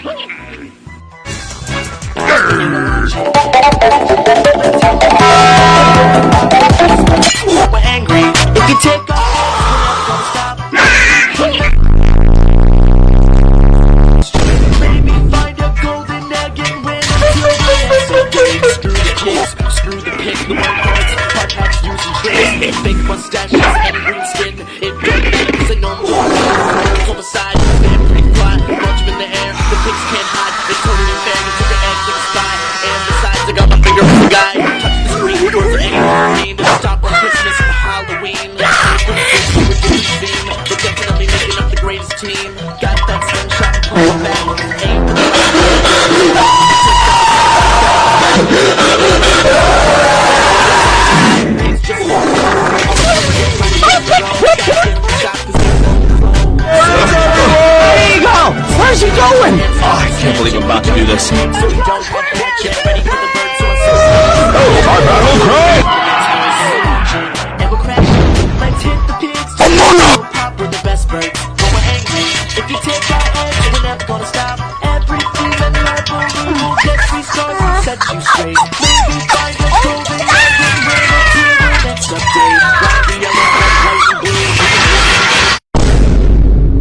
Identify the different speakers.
Speaker 1: We're angry. If you take off, we're stop. Maybe find a golden egg and win until the end. So screw the kids, screw the pigs, the white cards, hard knocks, using tricks, fake mustaches and green skin. It don't matter 'cause I know I'm doing homicide. They're pretty fly, launch them in the air. The pigs can't hide. They totally fair. You took an egg to the sky, and besides, I got my finger on the guy. Touch the screen, words are angry. To stop on Christmas and Halloween. Let's go for the theme. They're definitely making up the greatest team. Got that slingshot, pull back, aim for the
Speaker 2: Where's he going? Oh, I can't believe I'm about to do this.
Speaker 1: so we don't want that yet. Ready for the bird, so I
Speaker 2: Oh, my battle cry!
Speaker 1: and we're crashing. Let's hit the pigs. Pop, we're the best birds. But we're angry. If you take our eggs, we're never gonna stop. Every demon level will get 3 stars and set you straight.